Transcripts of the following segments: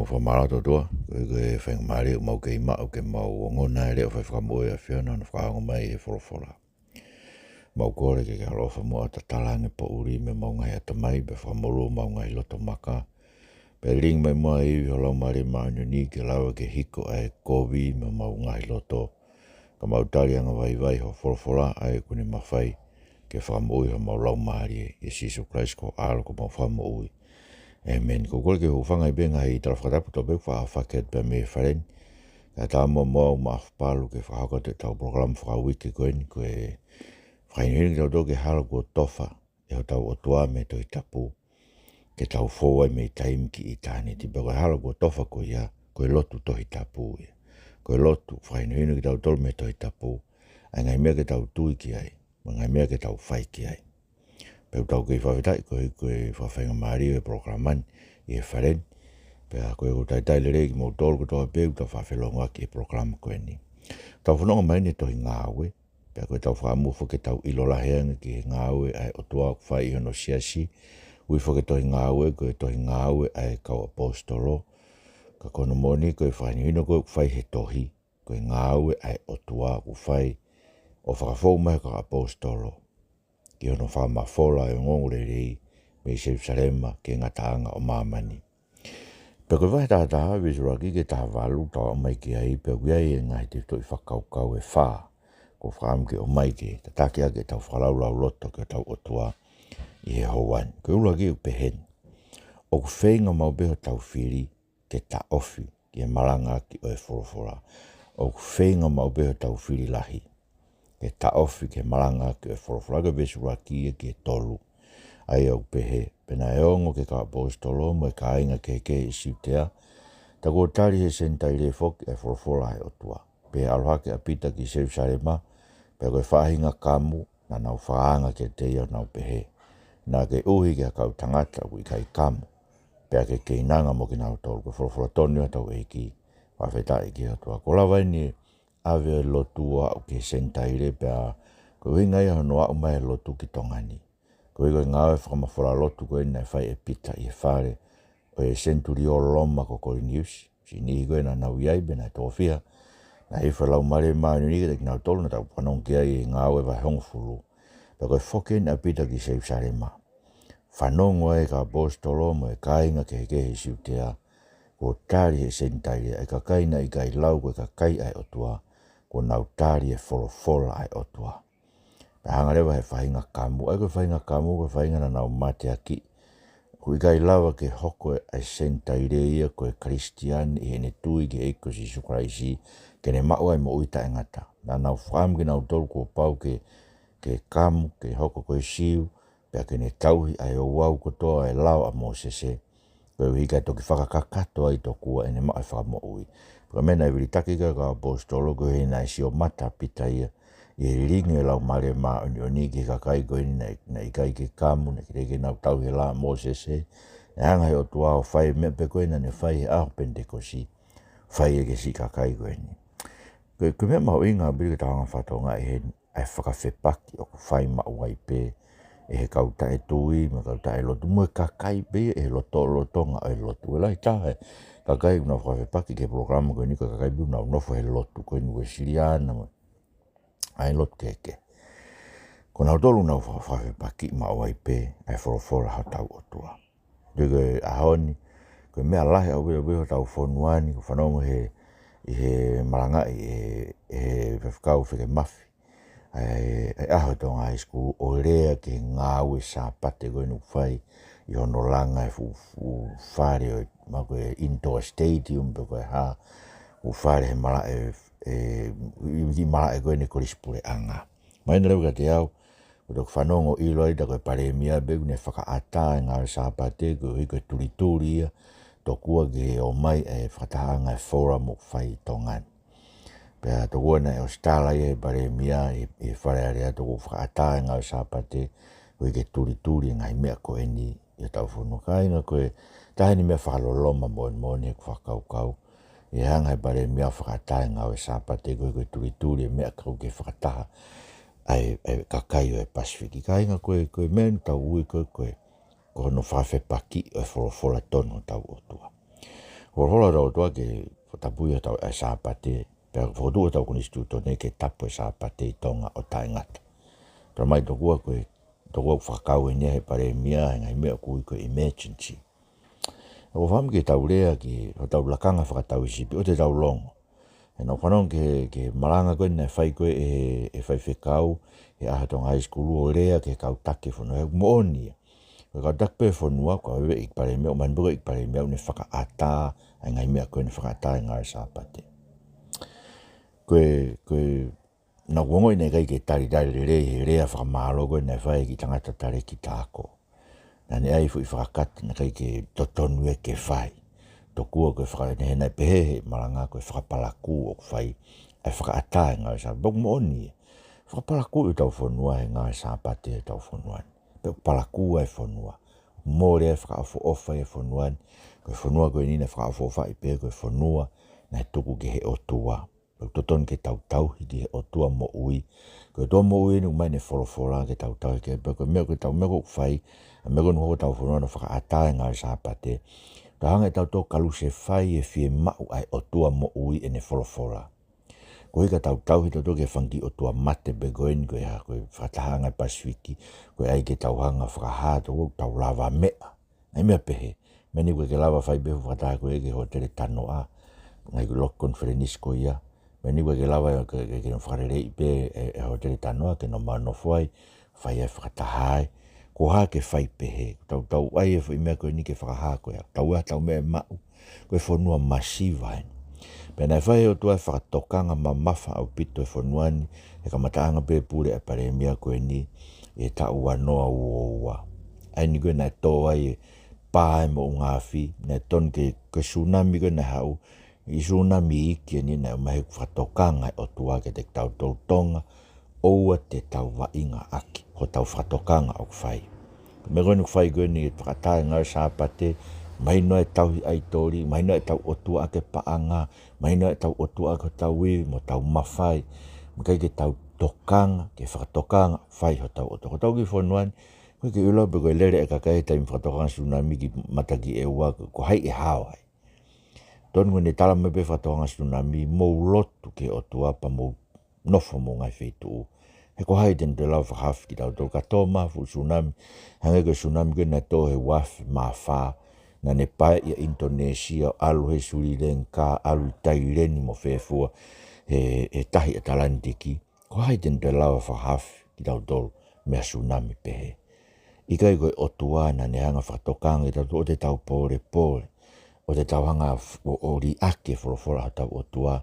whamara toa, koe whengmari o mau kei mao ke mau ngona e leo whai whakamoe a whiona na whakaongo mai e whorowhora. Mau kore ke alofa mo ata talange po uri me mau ngai ata mai be whamoro mau ngai loto maka. Pe ring mai mua iwi holau mare maa ni ke lawa ke hiko ai kovi me mau ngai loto. Ka mau tali anga vai ho whorowhora ai kune mawhai ke whakamoe ho mau lau mare e Sisu Christ ko alo ko mau whamoe. Amen. Ko kore ke hufanga i benga hei tala whakatapu tau beu whaket pe me wharen. Ka tā mua mua maafapalu ke whahaka te tau program whakawiki koen ko e whainihini ki tau tō ke hala kua tofa e ho tau otua me to i tapu ke tau fōwai me i taimi ki i tāne ti bako e hala kua tofa ko ia ko e lotu to i tapu ia. Ko e lotu whainihini ki tau tolu me to i tapu ai ngai mea ke tau tui ki ai ma ngai mea ke tau whai ki ai. Peu tau kei whawhetai koe whawhenga maari e programan i e wharen. Pea koe ko taitai le rei ki mō tōru ko toa peu tau whawhelonga ki e programa koe ni. Tau whanonga mai ne tohi ngāwe. Pea koe tau whaamufo ke tau ilola heanga ki ngāwe ai o toa whai hono siasi. Ui whake tohi ngāwe koe tohi ngāwe ai kau apostolo. Ka kono moni koe whainihino koe whai he tohi. Koe ngāwe ai o toa whai o whakafou mai ka apostolo. Ki hono whamawhola e ngongore rei me i Jerusalema ke ngataanga o mamani. Pe koe wahi tātaha visuraki ke taha walu tau o mai ki ai pe wiai e ngai te toi whakaukau e whā. Ko whakam ke o mai ke tataki ake tau whalaulau loto ke tau otua i he hoan. Koe ulaki u pehen. O ku whenga mau beho tau whiri ke ta ofi ki e malanga ki o e whorowhora. O ku whenga mau beho tau whiri lahi. Ke ta ofi ke malanga ke e whorowhora vesura ki e ke tolu. Ai au pehe, pena e ongo ke ka apostolo mo e ka inga ke i siutea. Ta ko tari he sentai le fok e whorowhora he otua. Pe aloha ke apita ki Jerusalema, pe koe whahinga kamu na nau whaanga ke te ia nau pehe. Na ke uhi ke kau tangata ui kai kamu. Pe ke inanga mo ki nau tolu, ke whorowhora tonu a tau eiki. Whawhetai ki otua. Ko lawa ni ave lotua o ke sentai le pea ko winga ia hono au mai lotu ki tongani. Ko winga ngawe whakamawhora lotu ko ina e whai e pita i e whare o e centurio loma ko Korinius. Si nihi koe na nau iai bena e tōwhia. Na hiwha lau mare maa ni nike ki nau tolu na tau panong ki ai i ngawe vai hongfuru. Pea koe whoke na pita ki Jerusalema. Whanongo e ka apostolo mo e kainga ke he siutea. Ko tari he sentai e ka kaina i kai lau ko ka kai ai otua. Ko nau tari e whorowhora ai otua. Pe hanga rewa he whahinga kamu. Ai ko whahinga kamu, ko whahinga na nau mate aki. Ko i kai lawa ke hoko ai sentai re ia ko e Christian i hene tui ke eiko Sisu Kraisi. Ke ne mau ai mo uita e ngata. Na nau wham ke nau tolu ko pau ke kamu, ke hoko ko e siu. Pea ke ne tauhi ai o wau ko toa e lau a Mosese. Koe hika toki whakakakato ai tokua ene maa whakamo ui. Pua mena i wiritaki ka apostolo ko he nai si o mata pita ia. I he ringe lau mare maa oni ki kakai ko ini na ikai ke kamu na kireke nau tau he la Mosese. Na hanga he o tua o whai mea pe koe na ne whai he aho pentekosi. Whai e ke si kakai ko ini. Koe mea mau inga biri ke tahanga whatonga e he ai whakawhepaki o ku whai mau ai pe. E he kauta e tui, ma kauta e lotu. Mo e kakai be e loto nga e lotu. E lai tahe, kakai una whawhepaki ke programa koe ni kakai be una unofo he lotu. Koe ni koe siriana, ai lotu keke. Ko nau tolu una whawhepaki ma o ai pe, ai whorowhora ha tau otua. Koe ahoni, koe mea lahi au beho tau whonuani, ko whanongo he marangai e whewhkau whike mafi. Ai aho tonga high school o rea ke ngāwe sāpate koe nuk whai i hono langa e whare o mako e indoor stadium pe koe ha u whare he mara i mara e koe ne korispure anga. Maina reu ka te au ko tok whanongo ilo ai ta koe paremia be kune whakaata e ngāwe sāpate koe hui koe turituri ia tokua ke o mai e whakatahanga e forum o whai tongani. Pea toko na e o stala e bare mia e whare area toko whakaata e ngau sāpate koe ke turi ngai mea ko e ni i tau whono kainga koe tahe ni mea whakaloloma mo ni e whakaukau e hanga e bare mea whakaata e ngau sāpate koe turi e mea kau ke whakataha ai kakai o e Pasifiki kainga koe mea tau ui koe ko no whawhepaki e whorowhora tono tau otua. Folofola tau toa ke whatapuia tau e sāpate. Pea whotua tau koni stuto ne ke tapu e sāpate I tonga o tae ngata. Tau mai tokua koe, tokua whakau e he pare mia e ngai mea kui koe emergency. O whamu ke tau rea ki tau lakanga whakatau I sipi o te tau longo. E no whanong ke maranga koe ne whai koe e whai whekau e aha tonga high school o rea ke kau take whanau he mooni. Koe kau take pe whanua kua wewe ik pare mea o manbuka ik pare mea ne whakaata e ngai mea koe ne whakaata e ngai sāpate. Koe na wongo I nei kai ke tari he rea whakamaro koe ne whai ki tangata tare ki tāko. Na ne ai fu I whakakata na kai ke totonu e ke whai. Tokua koe whakanehe nei pehe maranga koe whakapalaku o whai e whakaata e ngai sāpate. Bok mooni whakapalaku I tau whanua e ngai sāpate e tau whanua. Bok palaku e whanua. Mōre e whakaafo ofa e whanua. Koe whanua koe nina whakaafo ofa I pehe koe whanua na tuku ke he otua. Toton ke tau hiki he otua mo ui. Koe toa mo ui ni umai ne wholofola ke tau ke koe mea koe tau mea koe whai. A mea koe nuho tau whanua na whakaata e ngai sāpate. Ta hanga tau tō kaluse whai e whie mau ai otua mo ui e ne wholofola. Koe ka tau hita tō ke whangi otua mate begoen koe ha koe whakatahanga I Pasifiki. Koe ai ke tau hanga whakahata koe tau lava mea. Ngai mea pehe. Meni koe ke lava whai behu whakataha koe ke hotele tanoa. Ngai koe lok konferenis koe ia. Meni koe ke lava ke whakarerei pe e hotele tanoa ke no mano whai. Whai e whakatahai. Ko ha ke whai pehe. Tau ai e whai mea koe ni ke whakaha koe. Tau mea mau. Koe whanua masiva hena. Pena whai o tua whakatokanga mamafa au pito e whanuani. E ka mataanga pe pure e pare mea koe ni. E tau wanoa uoua. Ai ni koe nai tō ai e pāe mo ngāwhi. Nai ton ke tsunami koe nai hau. I tsunami iki ni nai umahe whakatokanga o tua ke te tau tautonga. Oua te tau wainga aki. Ho tau whakatokanga au whai. Me koe nuk whai koe ni whakatae ngai sāpate. Mai no e tau ai tori, mai no e tau otua ake paanga, mai no e tau otua ake tau i, mo tau mawhai. Mkai ke tau tokanga, ke whakatokanga, whai ho tau otua. Ko tau ki whanuan, koe ke ula pe koe lere e kakai taim whakatokanga tsunami ki mataki e ua, ko hai e hao hai. Tonu koe ne tala me pe whakatokanga tsunami, mou lotu ke otua pa mou nofo mo ngai whetu. He ko hai ten te lau whakahaf ki tau tau katoa mafu tsunami, hange koe tsunami koe na tō he waf maa whaa, na ne pai I Indonesia, alu he Sri Lanka, alu Taireni mo whewhua, he tahi Atalantiki. Ko hai ten te lawa whahaf ki tau tolu mea tsunami pehe. Ikai koe otua na ne hanga whatokanga I tau o te tau pōre. O te tau hanga o ri ake wholofora ha tau otua.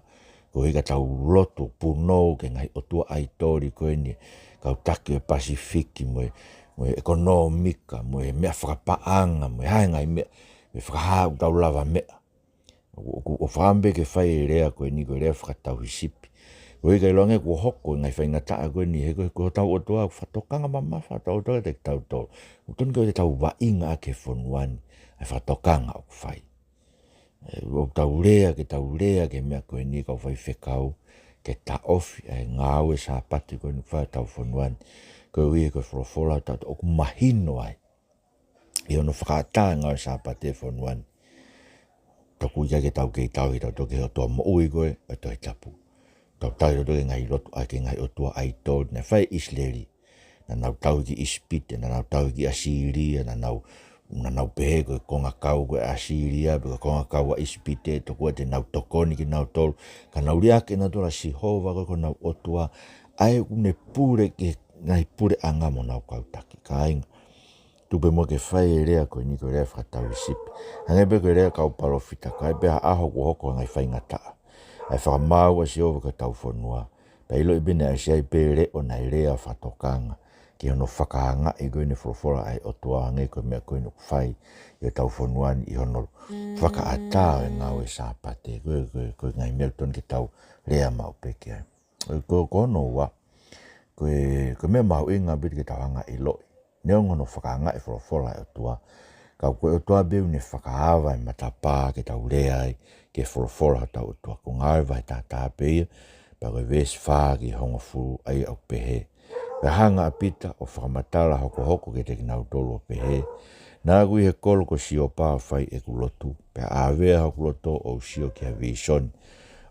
Ko hika tau loto punou ke ngai otua ai tori koe ni. Kau take Pasifiki mo ekonomika, mo mea whakapaanga, mo hai ngai mea. Me whakahau tau lava mea. O whambe ke whai e rea koe ni koe rea whakatau hisipi. Koe kai longe kua hoko ngai whai ngataa koe ni he koe tau otua whatokanga mamafa tau otua te tau tolu. Utoni koe te tau wainga ake whanuani e whatokanga o whai. O tau rea ke mea koe ni kau whai whekau ke ta ofi e ngāu e sāpati koe ni whai tau whanuani. Koe ui koe wholofola tau oku mahino ai. I ono whakata ngā sāpate whanuan. Taku ia ke tau kei tau hi tau toke o toa mo ui koe, e toi tapu. Tau tau hi toke ngai lotu ai ke ngai o tua ai tō, na whai isleri. Na nau tau ki ispite, na nau tau ki Asiria, na nau pehe koe konga kau koe Asiria, koe konga kau a ispite, toku te nau tokoni ki nau tolu. Ka nau riake na tora Sihova koe nau o tua, ai une pure ke ngai pure anga mo nau kau taki. Ka inga. Tupe mo ke whai e rea koe ni koe rea whakatau sipi. Hangepe koe rea kau palofita, kai pēha aho ko hoko ngai whai ngataa. Ai whakamau a si ova koe tau whanua. Pa ilo I bine a si ai pē re o nai rea whatokanga. Ki hono whakahanga I koe ni wholofora ai o tua hange koe mea koe nuk whai. I tau whanuani I hono whakaata e ngau e sāpate. Koe ngai Melton ki tau rea mau peke ai. Koe kono ua. Koe mea mau inga biti ki tau hanga I loi. Neo ngono whakanga e wholofola e tua. Kau koe o tua beu ne whakahawa e matapā ke tau rea ai ke wholofola tau o tua. Ko ngai vai tātā peia, pa koe vesi whaa ki honga furu ai au pehe. Pe hanga apita o whakamatala hoko ke te kinau tolu o pehe. Nā kui he kolo ko sio pā whai e kulotu. Pea āwea ha kuloto o sio ki ha vishoni.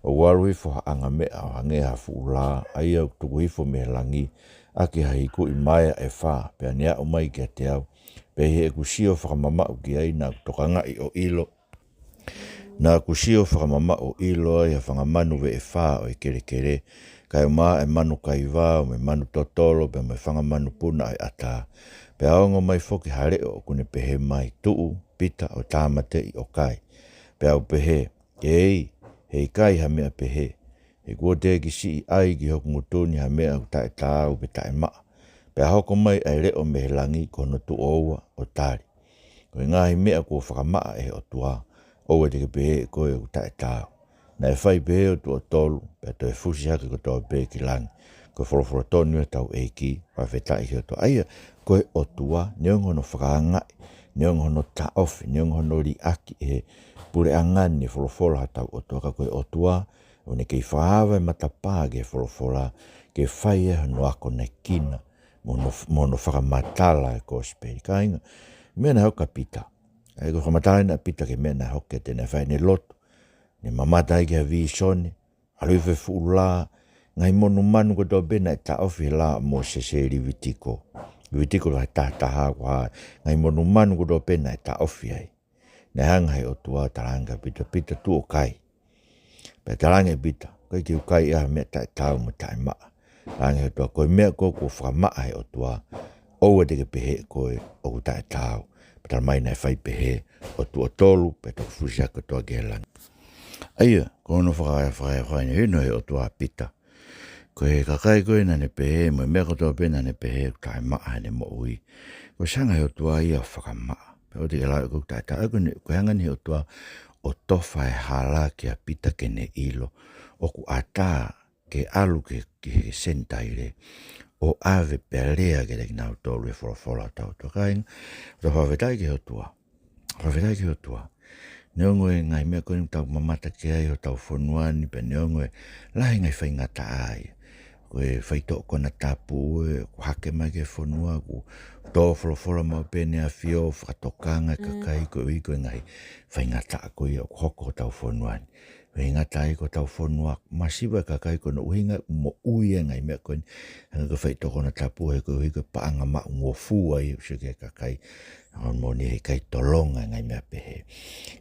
O waru hifo ha anga mea o hange ha fuula. Aia tuku hifo me langi. Ake ha hiku i maia e whā. Pea nea o mai kia te au. Pea he e kusio whakamamau ki ai nā tokanga i o ilo. Nā kusio whakamama o ilo ai ha whangamanu we e whā o i kere kere. Kai o maa e manu kai wā o me manu totolo pe me whangamanu puna ai ata. Pe aongo mai foki hare o kune pehe mai tuu, pita o tāmate i o kai. Pe au pehe, hei kai ha mea pehe. He kua te ki si i ai ki hoku ngutuni ha mea u tae tāu pe tae maa. Pe hoko mai ai reo me he langi kono tu oua o tari. Koe ngahi mea kua whakamaa e o tua. Oua te ke pehe e koe u tae tāu. Na e whai pehe o tu o tolu, pe to e fusi hake ko tau pehe ki langi. Ko wholoforo tonu e tau eiki, whawhetai ki o to aia. Koe o tua, neongono whakaangai, neongono ta ofi, neongono li aki e pure angani e wholoforo ha tau o tua. Ka koe o tua, o ne kei whahawa e matapā ke wholofora, ke whai e hano ako ne kina, mono whakamatala e kosperi. Ka inga, mea na hoka pita. E ko whakamatala na pita ke mea na hoka tene whai ne loto. Ne mamatai ki ha vishone, aluife fuula, ngai monu manu ko tau bena e ta ofi la mo seseri vitiko. Vitiko la tahtaha ko ha, ngai monu manu ko tau bena e ta ofi ai. Ne hangai o tua taranga pita tu o kai. Pe taranga pita, kai ki o kai ia mea ta e tau mo ta e maa. Taranga o tua, koe mea ko whamaa ai o tua, oua te ke pehe koe o ta e tau. Pe taramai na e whai pehe o tua tolu, pe tau fusiaka tua gelang. Aia, kono whakai ne hino he o tua pita. Ko he kakai koe na ne pehe, mo mea kotoa pena ne pehe, tae maa ne mo ui. Ko sanga he o tua ia whakamaa. Pe o te ke lai kuk tae tae, ko hangan he o tua o tofa e hala ki a pita ke ne ilo. O ku ata ke alu ke sentaire. O ave pelea ke te kinau tolu e wholofola tau. Tua kainga, to whawhetai ke o tua. Whawhetai ke o tua. Neongo e ngai mea koe tau mamata ke ai o tau whonuani, pe neongo e lahi ngai whaingata ai. Koe whaito kona tapu e hake mai ke whonua, ku tō wholofora mau pene a whio, whakatokanga kakai koe i koe ngai whaingata a koe o hoko tau whonuani. Whaingata ai ko tau whonua, masiwa kakai koe uhinga mo ui e ngai mea koe, hanga ka whaito kona tapu e koe hiko paanga ma ungofu ai, usike kakai, mo ni he kai tolonga ngai mea pehe.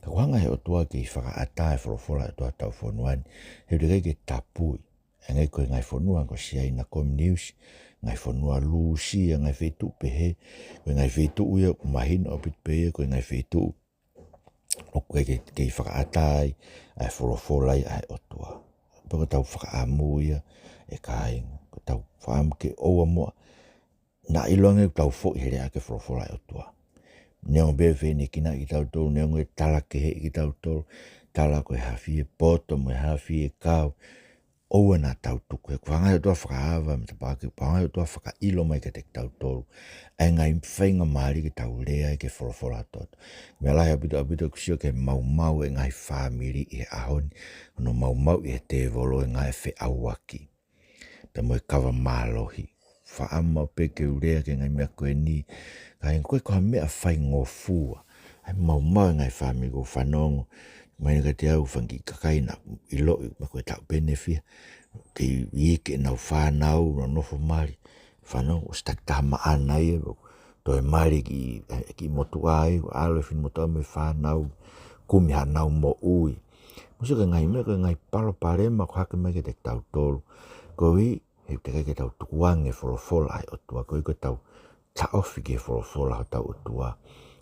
Ka wanga he o tua ki whakaata e wholofora e tua tau whonuani, he uri ke tapui. E ngai koe ngai whonua ko sia ina komniusi, ngai whonua lusia, ngai whetu pehe, koe ngai whetu uia mahina o pit pehe, koe ngai whetu o koe ke whakaata ai, ai wholofora ai o tua. Pako tau whakaamuia e kāinga, ko tau whaamu ke oua mua, na ilonga tau fo i here ake wholofora ai o tua. Neongo bewe ni kina ki tau tolu, neongo e tala ke he ki tau tolu, tala koe hawhi e poto, mo e hawhi e kau, oua na tau tuku, e kuangai o tua whakahawa, me te pāke, kuangai o tua whaka ilo mai ke te tau tolu, e ngai whainga maari ki tau lea ke wholofora toto. Mea lahi apito kusio ke mau e ngai whamiri i he ahoni, no mau i he te volo e ngai whe awaki, pe mo e kawa mālohi, whaama peke urea ke ngai mea koe ni, kai koe koha mea whai ngofua, ai mau e ngai whamiri ko whanongo, mai ka te au whangi kakai na ilo i ma koe tau benefia, ke iike nau whanau no nofo mari, whanau o stak taha maana ia, to e mari ki motu ai, alo e fin motu me whanau, kumi hanau mo ui. Musa ka ngai mea, ka ngai palo parema ko hake mai ke te tau tolu, ko i, he te kai ke tau tukuange wholofola ai o tua, ko i ko tau ta ofi ke wholofola o tau o tua,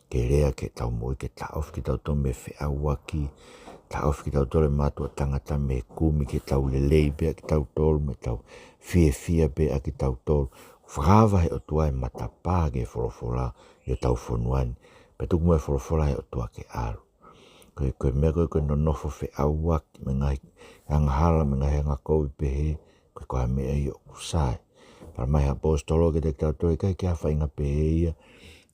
ke rea ke tau moi ke ta ofi ke tau to me whea waki, ta ofi ke tau tole mātua tangata me kumi ke tau lelei bea ke tau tolu, me tau fia bea ke tau tolu, whakawa he o tua e matapā ke wholofola i o tau whonuani, pe tuku mo e wholofola he o tua ke alu. Koe mea koe no nofo whea waki, me ngai hangahala, me ngai hanga kou i pehe, koe mea i o kusai. Para mai ha apostolo ke te tau tole kai ke hawha inga pehe ia,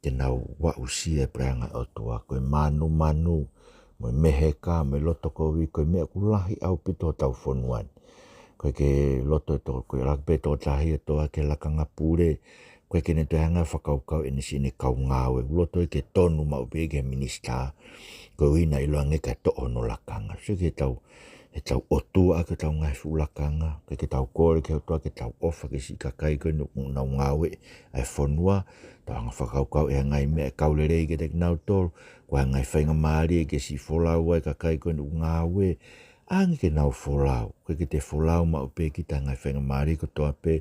ke nau wa usia e preanga o tua, koe manu, mo mehe ka, me loto kowi, koe mea kulahi au pito tau whonuani. Koe ke loto e toko, koe lakpe tō tahi e toa ke lakanga pure, koe kene te hanga whakaukau ene sine kau ngāwe, uloto i ke tonu mau pe ke minista, koe wina ilo ange ka to'o no lakanga, so ke tau, e tau otua ke tau ngai fu lakanga, ke tau kore ke otua ke tau ofa ke si kakai koe nau ngāwe, ai whanua, tau hanga whakaukau e ngai mea kaulerei ke te nau tolu, koe ngai whainga maari e ke si wholau ai kakai koe nau ngāwe, ange ke nau wholau, koe ke te wholau mau pe ki ta ngai whainga maari ko toa pe,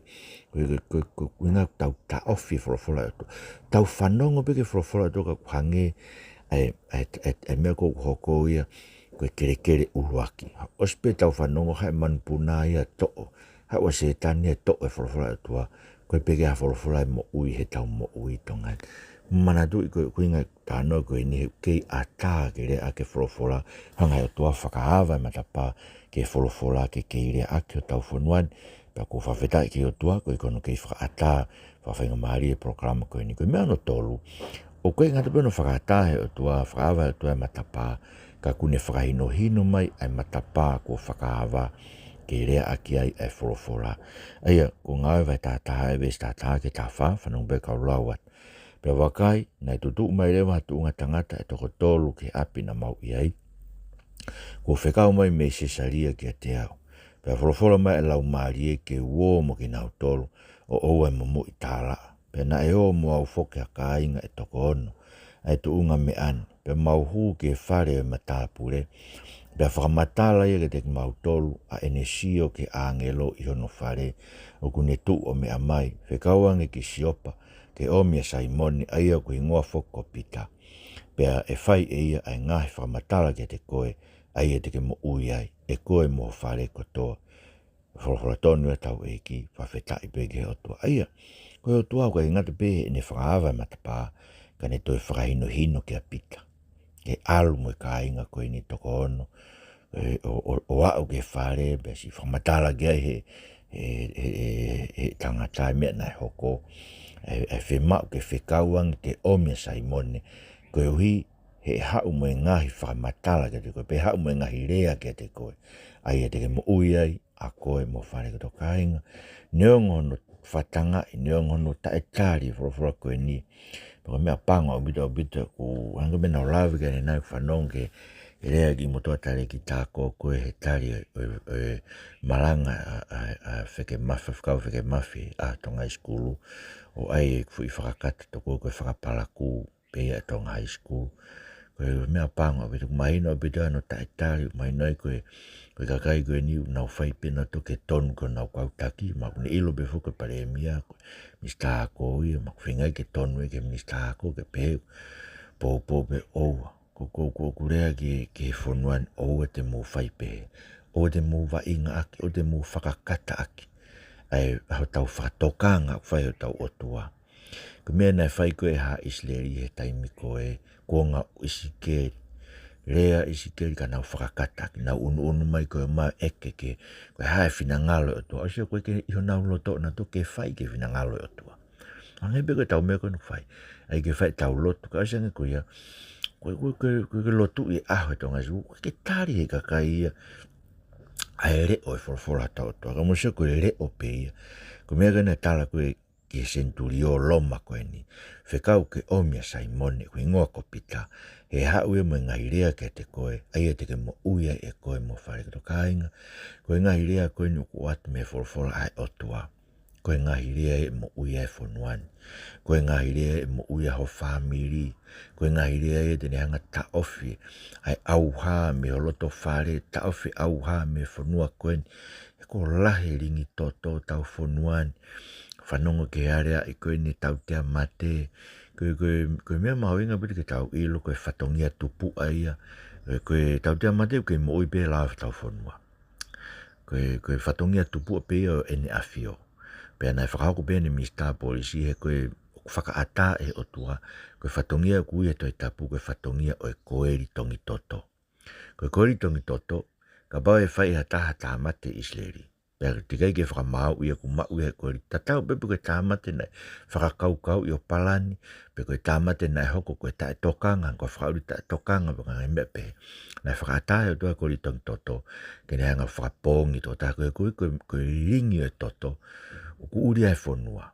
koe ngā tau ta ofi whola tau whanongo pe ke whola ka hange, ai mea ko hoko ia, koe kere uruaki. Ospe tau whanongo hai manpuna ia to'o, hai wa setani ia to'o e whola tua, koe peke ha whola mo ui he tau mo ui tonga. Mana tu i koe ngai tāno koe ni kei ata ke rea ake whola, hanga o tua whakahawa matapa ke whola ke kei rea ake o tau whanuan, pia ko whawhetai ki o tua, koe kono kei whakaata, whawhenga maari e programa koe ni koe mea no tolu, o koe ngata pēno whakaata he o tua, whakahawa o tua e matapa, ka kune whakahino hino mai ai matapa ko whakahawa ke rea aki ai e whola. Aia, ko ngāwe vai tātaha e wes tātaha ke tā wha, whanong be kau lauat. Pea wakai, nai tutu mai rewa hatu unga tangata e toko tolu ke api na mau iai. Ko whekau mai me se saria ki a te au. Pea whola mai e lau maari e ke uo mo ki nau tolu, o oua mo mo i tāla. Pea na e o mo au whoke a kāinga e toko ono, ai tu unga me an. Pea mau hū ke whare e matāpure, pea whakamatala ia ke te mau tolu, a ene sio ke angelo i hono whare, o kune tu o me amai, whekau ange ki siopa, ke omia Saimoni aia ko ingoa whoko pita. Pea e whai e ia ai ngahi whakamatala ke te koe, aia te ke mo ui ai, e koe mo whare kotoa. Whola tonu e tau e ki, whawhetai peke o tua. Aia, koe o tua koe ingata pehe ene whakahawa matapā, ka ne toi whakahino hino ke a pita. Ke alu mo e ka inga koe ni toko ono, o au ke whare, pea si whakamatala ke ai he tangatai mea nai hoko, e whemau ke whekauang te omia Saimone, koe uhi he hau mo e ngahi whakamatala ke te koe, pe hau mo e ngahi rea ke te koe, ai e te ke mo ui ai, a koe mo whare kato kāinga, neongono whatangai, neongono taetari whora koe ni, pako mea panga o bita ku hanga mena o lawi ke nai whanong ke rea ki motoa tare ki tāko koe he tari malanga a wheke mawhi, whakau wheke mawhi a tonga i skulu, o ai e fui whakakata toko koe whakapalaku pea tonga high school, koe mea panga o bita ku mahina o bita ano taetari, mahina i koe kakai koe ni nau whai pena to ke tonu ko nau kautaki, ma kune ilo befo koe pare mia, mista ako ia, ma kuwhingai ke tonu e ke mista ako ke peo, po pe oua, ko kurea ke whonuan oua te mō whai pe, o te mō wainga aki, o te mō whakakata aki, ai hau tau whakatokanga whai o tau otua. Ko mea nai whai koe ha isleri he taimi koe, ko ngā isikeri, rea isikeri ka nau whakakata ki nau unu mai koe mai eke ke koe hae whina ngalo o tua. Osio koe ke iho nau loto na to ke whai ke whina ngalo o tua. Ange be koe tau mea koe nu whai. Ai ke whai tau loto. Ka osia nge koe ia. Koe lotu i aho e tonga isu. Koe ke tari he kakai ia. Ai re o e whora tau o tua. Ka mosio koe re o pe ia. Koe mea kena tala koe ke senturio loma koe ni. Whekau ke omia Saimone koe ingoa ko pita. He hau e mo ngahi rea ke te koe, ai e te ke mo uia e koe mo whare kato kāinga, koe ngahi rea koe ni uku atu me whora ai otua, koe ngahi rea e mo uia e whonuan, koe ngahi rea e mo uia ho whamiri, koe ngahi rea e tene hanga ta ofi, ai auha me holoto whare, ta ofi auha me whanua koe ni, e ko lahe ringi toto tau whonuan, whanongo ke area i koe ni tau tea mate, koe mea maho inga piti ke tau ilo koe whatongia tupu aia, koe tau tea mate koe mo ui pe lawa tau whanua. Koe whatongia tupu a pe o ene awhio. Pea nai whakahoko pe ne mista polisi he koe whakaata e otua, koe whatongia kui e toi tapu koe whatongia o e koeri tongi toto. Koe koeri tongi toto, ka bau e whai hataha tā mate isleri. Pea tikai ke whakamau ia ku mau ia koe tatau pepe koe tāmate nai whakakaukau i o palani, pe koe tāmate nai hoko koe tae tokanga, koe whakauri tae tokanga paka ngai mea pe. Nai whakatahe o tua koe tongi toto, kene hanga whakapongi to, tā koe ringi e toto, ku uri ai whonua.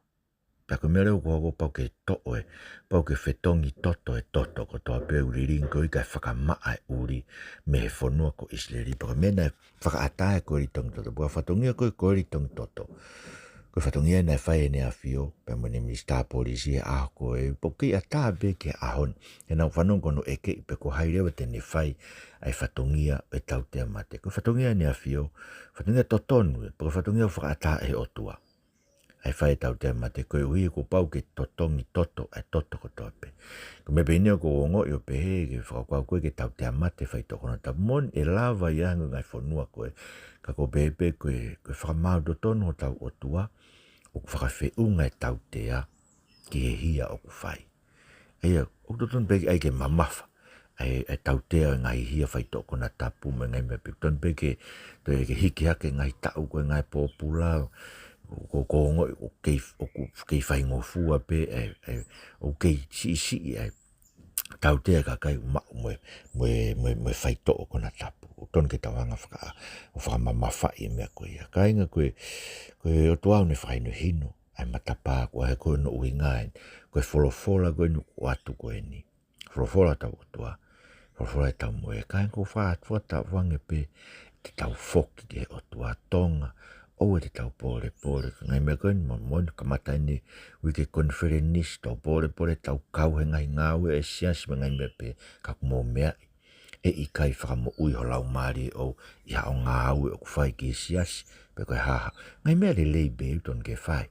Pako mele ko pau ke to e, pau ke fetongi toto e toto ko toa pe uri ringo i kai whakamaa e uri me he whanua ko isleri. Pako mena e whakaatae ko ritong toto, pua whatongia ko ritong toto. Ko whatongia nei whai e nea whio, pe mo ni star polisi e aho ko e, po ki a tā be ke ahon, e nau whanong kono eke i pe ko hairewa te ne whai ai whatongia e tau te amate. Ko whatongia nea whio, whatongia totonu e, po whatongia whakaatae e otua. Ai whai tau te amate, ko e ui ko pau ke totongi toto, ai toto ko tope. Ko me pēnea ko ongo i o pehe, ke whakaukau koe ke tau te amate whai toko na ta mon e lava i anga ngai whanua koe, ka ko pepe koe whakamau do tono tau otua, o whakawhi unga e tau tea ki he hia o ku whai. Eia, o ton peki ai ke mamafa, ai tau tea ngai hia whai toko na tapu me ngai me peki. Ton peki to e ke hiki hake ngai tau koe ngai pōpula, ko ngoi o kei whai ngofua pe, o kei si ai tau tea ka kai umau me whai toko kona tapu. O ton ke tawanga o whakamamafa i mea koe ia. Ka inga koe o tuau ne whai no hino, ai matapa koe he koe no ui ngai, koe wholofola koe no atu koe ni. Wholofola tau o tua, wholofola e tau moe, ka inga koe whaatua tau wange pe, te tau whoki ke o tua tonga, o te tau pore, ngai mea koe ni mon kamata ni wike konferenis, tau pore, tau kau he ngai ngawe e sias me ngai mea pe, ka kumo mea e i kai whakamo ui ho lau maari o i hao ngā au e o kuwhai ki sias pe koe haha. Ngai mea le lei be uton ke whai.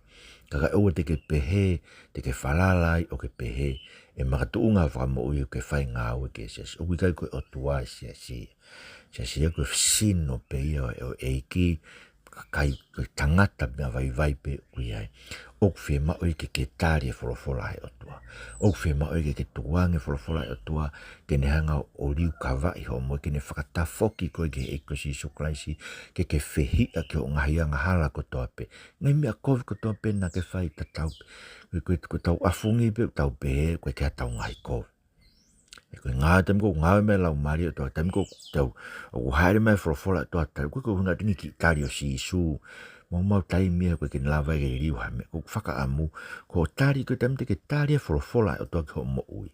Kaka ua te ke pehe, te ke whalalai o ke pehe, e makatu unga whakamo ui o ke whai ngā au e ke sias. O kai koe o tua siasi. Siasi e koe sino pe ia o eiki, kai tangata mea vai pe ui ai. O kwhi mao i ke tāri e wholofola he o tua. O kwhi mao i ke tuange wholofola he o tua, ke ne hanga o riu kawa i ho mo, ke ne whakatafoki koe ke eko si suklaisi, ke whihia ke o ngahi anga hala ko toa pe. Ngai mea kovi ko toa pe na ke whai ta tau, koe tau afungi pe, tau pe, koe ke tau ngahi kovi. Koe ngā tam ko ngā me lau mari o toa, tam ko tau, o haere mai wholofola toa tau, koe ko hunga tingi ki tāri o si isu, mau tai mea koe ke nlawa e riu hame, ko whaka amu, ko tāri koe tam te ke tāri e wholofola o toa ki ho mo ui.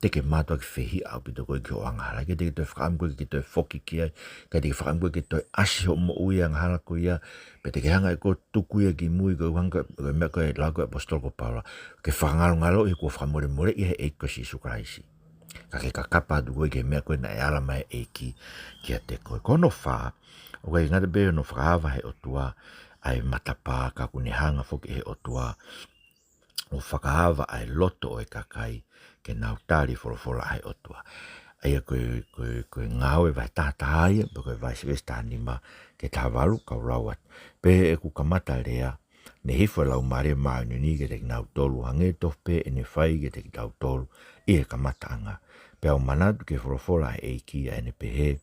Te ke mātua ki whihi au pito koe ki o angahara, ke te ke toi whakaam koe ki toi whoki ki ai, ke te ke whakaam koe ki toi asi ho mo ui angahara koe ia, pe te ke hanga e ko tuku ia ki mui koe wanga, koe mea koe lau koe apostol ko Paula, ke whakangaro ngalo i ko whakamore more i he eiko si sukaraisi. Ka ke kakapa du koe ke mea koe na e ala mai eiki ki a te koe. Kono wha, o koe ngata beo no whakahawa he o tua, ai matapa ka kune hanga whoki he o tua, o whakahawa ai loto o e kakai, ke nau tāri wholofola ai otua. Aia koe ngāwe vai tātāia, pe koe vai siwes tānima ke tāwalu kau rawat. Pe e ku kamata rea, ne hifo lau mare maanu ni ke te nau tolu hange tohpe, e ne whai ke te tau tolu, i e kamata anga. Pe au manatu ke wholofola e ki a ne pehe,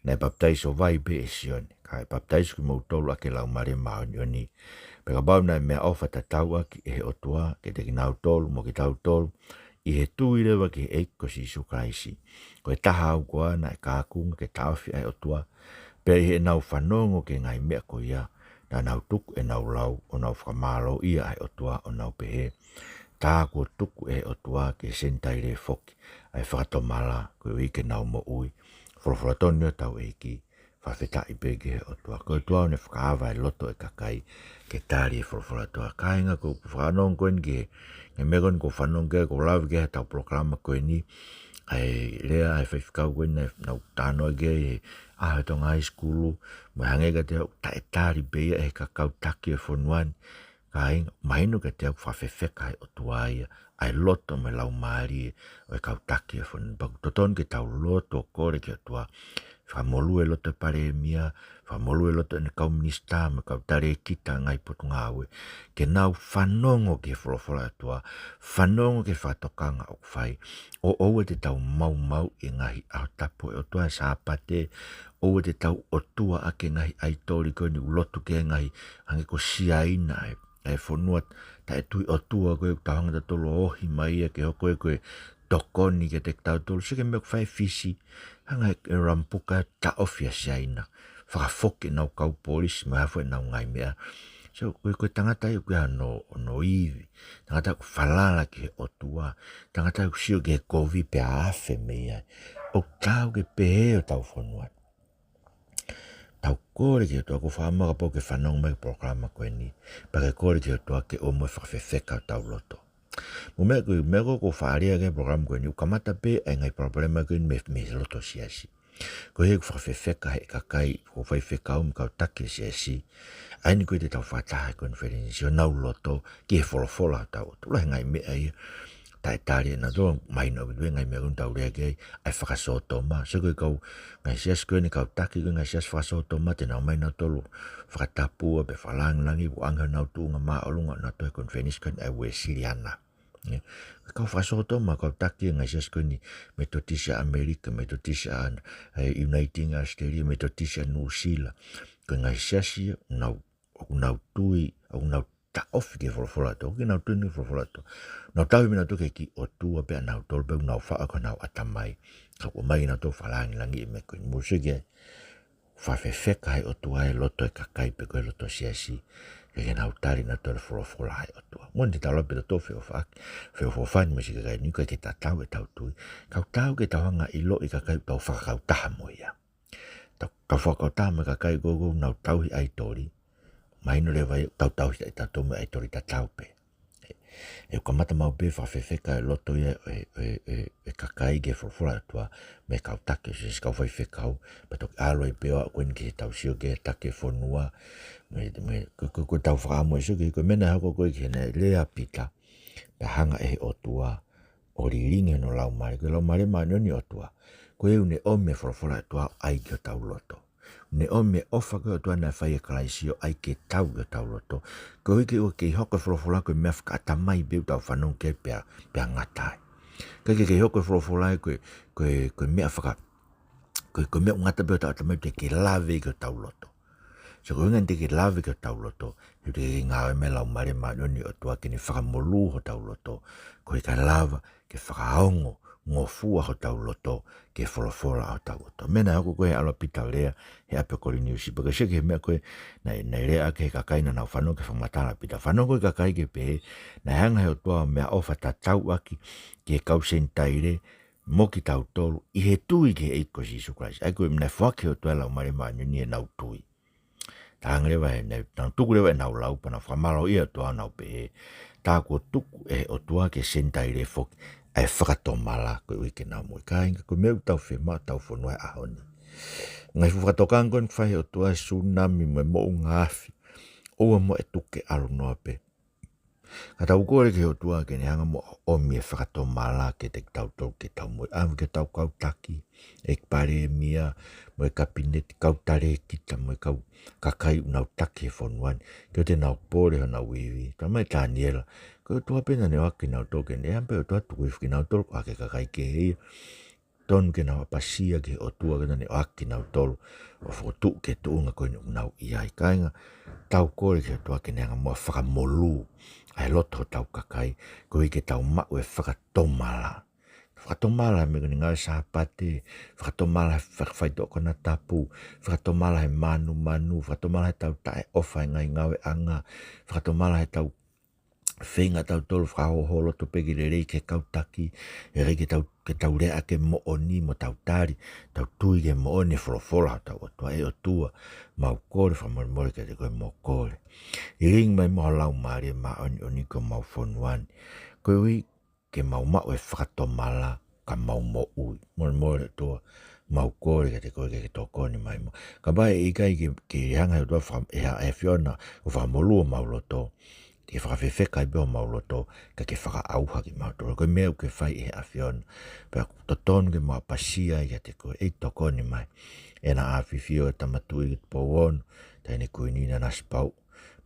na e baptaiso vai pe e sione. Ka e baptaiso ki mau tolu ake lau mare maanu ni. Pe ka bau na mea ofa ta taua ki e otua, ke te nau tolu, mo ki tau tolu, i he tui rewa ki eiko si sukaisi. Ko e taha au koa na e kākunga ke tauwhi ai o tua, pe i he nau whanongo ke ngai mea ko ia, na nau tuku e nau lau o nau whakamalo ia ai o tua o nau pehe. Tā ko tuku e o tua ke sentai re foki, ai whakatomala ko i ke nau mo ui, whoroforotonio tau eiki, whawheta i peke he o tua. Ko e tua ne whakahawa e loto e kakai, ke tāri e whoroforotoa. Kāinga ko whanongo koen ke, e megon ko whanong ke, ko lawi ke tau programa koe ni, ai rea ai whaifkau koe na nau tānoa ke, ahe tonga high school, mai hangega te au tae tāri beia e kakau taki e whonuan, ka inga, mahinu ke te au whawhewheka e o tuaia, ai loto me lau maari o e kau taki e whonuan, baku toton ke tau loto kore ke o tua, whamolu e loto pare e mia, whamolu e loto e kau minista, me kau tare kita ngai potu ngawe, ke nau whanongo ke wholofola atua, whanongo ke whatokanga o whai, o oue te tau mau i ngahi au tapo e o tua sāpate, oue te tau o tua ake ngahi aitori koe ni ulotu ke ngahi, hange ko siaina e whonuat, ta e tui o tua koe tauhanga ta tolo ohi mai e ke hoko e koe tokoni ke te tau tolo, sike mea whai fisi, hanga e rampuka ta ofia siaina, whakafoke nau kau polisi, mai hafo e nau ngai mea, So koe tangata i koe no iwi. Tangata ku falala ki o tua. Tangata ku sio ke kovi pe afe mea. O tau ke pehe o tau whanua. Tau kore ki o tua ku whaamaka po ke whanong mai programa koe ni. Pa ke kore ki o tua ke o mo whawhewheka o tau loto. Mo mea koe meko ko whaaria ke programa koe ni. Ukamata pe ai ngai problema koe ni me loto siasi. Ko he ku whawhewheka he kakai. Ko whawhewheka o mkau take siasi. Aini koe te tau whataha konferensi o nau loto ki he wholofola tau. Tula he ngai mea ia. Tai tari na do mai no be ngai me tau rea ke ai whakasoto ma. Se koe kau ngai sias koe ni kau taki koe ngai sias whakasoto ma te nau mai na tolu. Whakatapua be whalangi bu anga nau tuunga maa olunga na toi konferensi koe ai ue siriana. Kau whasoto ma kau taki ngai sias koe ni metotisia Amerika, metotisia Uniting Australia, metotisia New Zealand. Koe ngai sias ia nau tui, nau ta ofi ke wholofola to, ke nau tui ni wholofola to. Nau tau mina to ke ki o tua pe nau tolpe nau wha ko nau atamai. Kau mai na to whalangi langi e me koe ni musike. Whawhewheka hai o tua e loto e kakai pe koe loto siasi. Ke nau tari na to le wholofola hai o tua. Mon te tau lape to whio whaki. Whio whofani me sike kai ni koe ke ta tau e tau tui. Kau tau ke tau hanga i lo i kakai pau whakakau taha mo ia. Kau whakakau taha me kakai gogo nau tau hi ai tori. Mai no le vai tau hi ta to me ai tori ta tau pe. E ka mata mau pe whawhewheka e loto ia e kakai ke wholofola tua me kau take se kau whawhewhekau pa tok alo i peo koe ni ke tau sio ke take whonua ko tau whakaamo e sio ke koe mena hako koe ke ne lea pita pe hanga e o tua o riringe no lau mare koe lau mare maa ni o tua koe une o me wholofola tua ai ki o tau loto. Ne o me ofa koe o tua na whai e kalaisio ai ke tau o tau loto. Koe ke o ke hoko wholofola koe mea whakatamai beu tau whanong ke pea ngatai. Koe ke hoko wholofola koe mea whaka, koe mea ngata beu tau atamai te ke lawe ke o tau loto. So koe ngan te ke lawe ke o tau loto, hiu te ke ngawe me lau mare maanoni o tua ke ni whakamolu o tau loto. Koe ka lawa ke whakaongo ngofua ho tau loto ke wholofola o tau loto. Mena hoko koe alo pita lea he ape kori niusi. Paka seke he mea koe na lea ke he kakai na nau whanau ke whamatala pita. Whanau koe kakai ke pehe na hanga he o tua mea ofa ta tau aki ke kau sentaire mo ki tau tolu i he tui ke eiko Jisu Christ. Ai koe mna whake o tua lau mare maanini e nau tui. Tāng rewa he nau tuku rewa e nau lau pana whamalo ia tua nau pehe. Tā kua tuku e o tua ke sentaire foki. Ai whakatomala koe wike nā mui kāinga koe meu tau whema tau whanua e ahoni. Ngai whakatokan koe whai o tua tsunami mo e mo ngāwhi. Oua mo e tuke alo noa pe. Ka tau kore ke o tua ke ni hanga mo omi e whakatomala ke te tau tau ke tau mui. Awi ke tau kau taki e pare mia mo e kapineti kau tare kita mo e kau kakai unau taki e whanuani. Ke o te nau pore ho nau iwi. Ta mai tāniela. Ko tua pena ne waki nau toke ne ampe o tua tuku ifki nau tolu ake kakai ke hei. Ton ke nau apasia ke o tua ke ne waki nau tolu. O whotu ke tuunga koe ni unau iai kainga. Tau kore ke tua ke ne anga mua whakamolu. Ai loto tau kakai. Ko i ke tau mau e whakatomala. Whakatomala me koni ngau sāpate. Whakatomala he whakawhaitoko na tapu. Whakatomala he manu. Whakatomala he tau tae ofa ngai ngau e anga. Whakatomala he tau whenga tau tolu whahoholo to pegi le rei ke kautaki, e rei ke tau rea ke mooni mo tau tari, tau tui ke mooni wholofola tau o tua e o tua, mau kore whamoremore ke te koe mo kore. I ring mai mo lau maari e maa oni ko mau whonuani, koe ui ke mau mau e whakatomala ka mau mo ui, moremore tua, mau kore ke te koe ke tokoni mai mo. Ka bai e ikai ke hanga e tua e whiona o whamolua mau loto, ke whakawhewheka i beo mauloto ka ke whakaauha ki mautoa. Koe mea ke whai e awhiona. Pea totonu ke mua pasia i te koe e tokoni mai. E na awhiwhio e tamatu i po wonu. Taine koe nina naspau.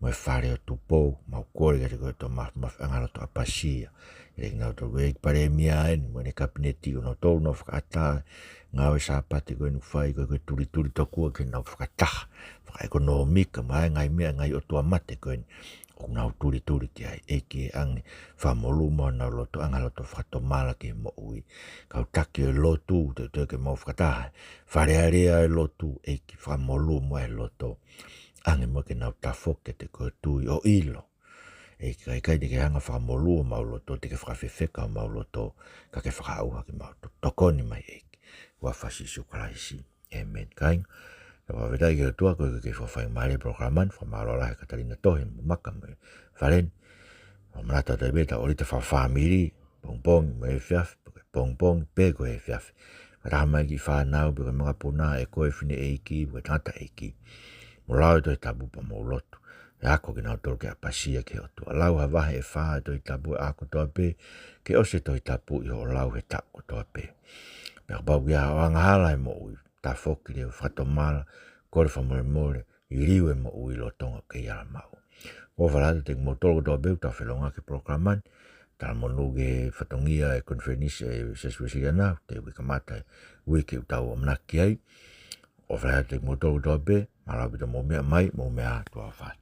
Mo e whare o tupou. Mau kore ke te koe to mawhangara to a pasia. E reki ngau tolu e pare mia en. Mo ne kapineti o no tolu no whakata. Ngau e sāpate koe nu whai koe turi tokua ke nau whakataha. Whakaekonomika mai ngai mea ngai o tua mate koe ni. O nau turi ki ai e ki angi whamolu mo nau loto anga loto whatomala ke mo ui. Kau taki e lotu te ke mau whakataha. Wharearea e lotu e ki whamolu mo e loto. ange mo ke nau tafoke te ko tui o ilo. E kai te ke hanga whakamolua mauloto, te ke whakawhewheka mauloto, ka ke whakauha ki mauloto. Tokoni mai eiki, wa whasisu karaisi. Amen. Kainga, e wawedai ke tua koe ke whawhai maare programan, whamalola he katarina tohe, maka me whalen, whamanata te beta ori te whawhamiri, pong me whiaf, pong pe koe whiaf. Rama ki whanau, pe mga puna e koe whine eiki, pe tata eiki. Molau to i tabu pa mauloto. E ako ki nau tolu ke apasia ke otu. Alau ha wahe e whaa to i tabu e ako toa pe, ke ose to i tabu i o lau he tako toa pe. Pea bau kia wanga hala e mo ui, ta foki leo whatomala, kore whamore more, i riwe mo ui lo tonga ke iara mau. O whalata te mo tolu toa peu ta whelonga ke programan, ta monu ke whatongia e konferenisi e sesuesi ana, te wikamata e wiki utau o mnaki ai, o whalata te mo tolu toa pe, marau pita mo mea mai, mo mea tua whai.